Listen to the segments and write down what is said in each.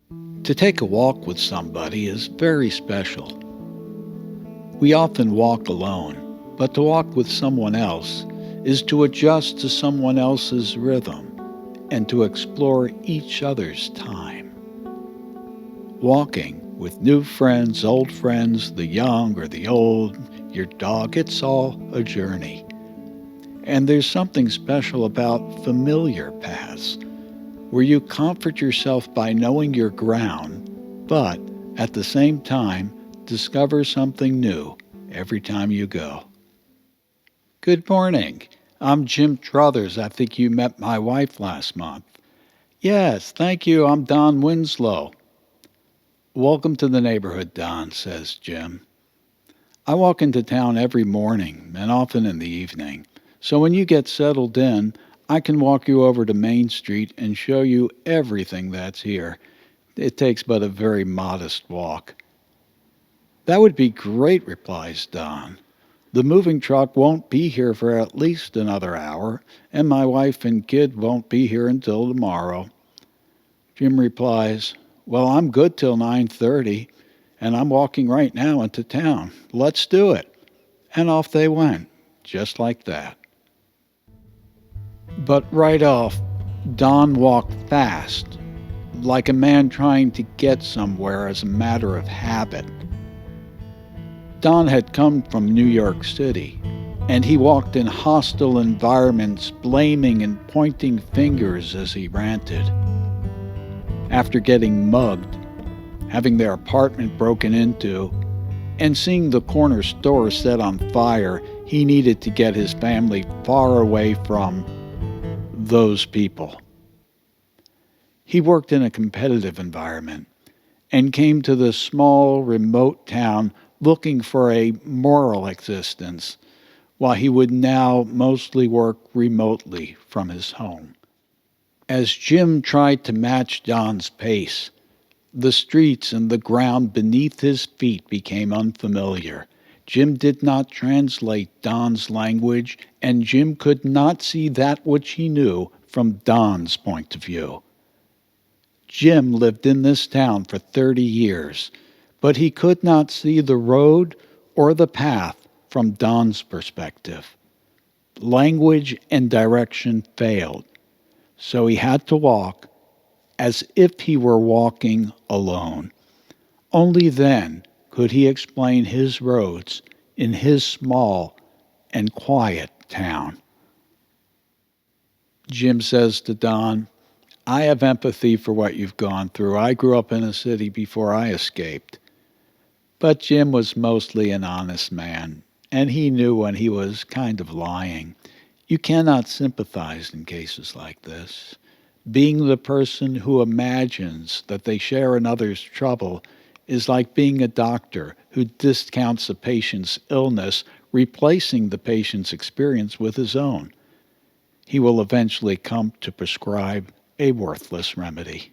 To take a walk with somebody is very special. We often walk alone, but to walk with someone else is to adjust to someone else's rhythm and to explore each other's time. Walking with new friends, old friends, the young or the old, your dog, it's all a journey. And there's something special about familiar paths, where you comfort yourself by knowing your ground, but at the same time discover something new every time you go. Good morning. I'm Jim Truthers. I think you met my wife last month. Yes, thank you. I'm Don Winslow. Welcome to the neighborhood, Don, says Jim. I walk into town every morning and often in the evening. So when you get settled in, I can walk you over to Main Street and show you everything that's here. It takes but a very modest walk. That would be great, replies Don. The moving truck won't be here for at least another hour, and my wife and kid won't be here until tomorrow. Jim replies, Well, I'm good till 9:30, and I'm walking right now into town. Let's do it. And off they went, just like that. But right off, Don walked fast, like a man trying to get somewhere as a matter of habit. Don had come from New York City, and he walked in hostile environments, blaming and pointing fingers as he ranted. After getting mugged, having their apartment broken into, and seeing the corner store set on fire, he needed to get his family far away from those people. He worked in a competitive environment and came to this small, remote town looking for a moral existence, while he would now mostly work remotely from his home. As Jim tried to match Don's pace, the streets and the ground beneath his feet became unfamiliar. Jim did not translate Don's language, and Jim could not see that which he knew from Don's point of view. Jim lived in this town for 30 years, but he could not see the road or the path from Don's perspective. Language and direction failed, so he had to walk as if he were walking alone. Only then could he explain his roads in his small and quiet town. Jim says to Don, I have empathy for what you've gone through. I grew up in a city before I escaped. But Jim was mostly an honest man, and he knew when he was kind of lying. You cannot sympathize in cases like this. Being the person who imagines that they share another's trouble is like being a doctor who discounts a patient's illness, replacing the patient's experience with his own. He will eventually come to prescribe a worthless remedy.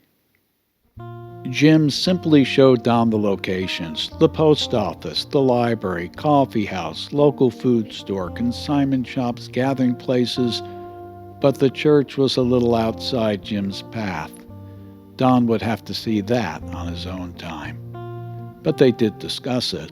Jim simply showed Don the locations: the post office, the library, coffee house, local food store, consignment shops, gathering places, but the church was a little outside Jim's path. Don would have to see that on his own time. But they did discuss it.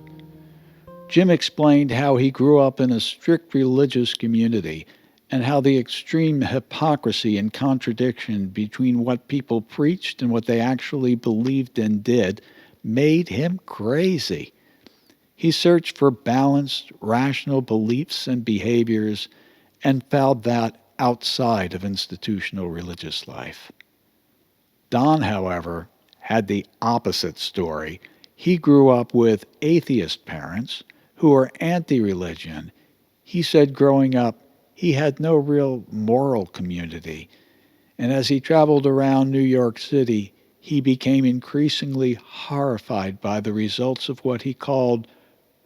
Jim explained how he grew up in a strict religious community and how the extreme hypocrisy and contradiction between what people preached and what they actually believed and did made him crazy. He searched for balanced, rational beliefs and behaviors and found that outside of institutional religious life. Don, however, had the opposite story. He grew up with atheist parents who were anti-religion. He said growing up, he had no real moral community, and as he traveled around New York City, he became increasingly horrified by the results of what he called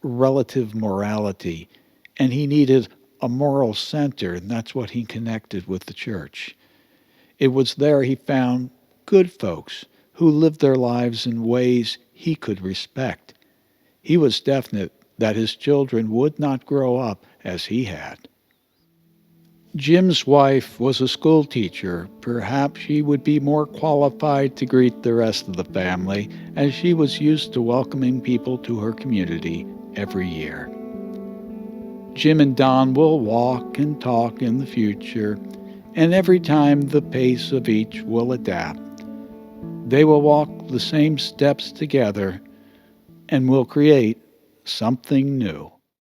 relative morality, and he needed a moral center, and that's what he connected with the church. It was there he found good folks who lived their lives in ways he could respect. He was definite that his children would not grow up as he had. Jim's wife was a school teacher. Perhaps she would be more qualified to greet the rest of the family, as she was used to welcoming people to her community every year. Jim and Don will walk and talk in the future, and every time the pace of each will adapt. They will walk the same steps together and will create something new.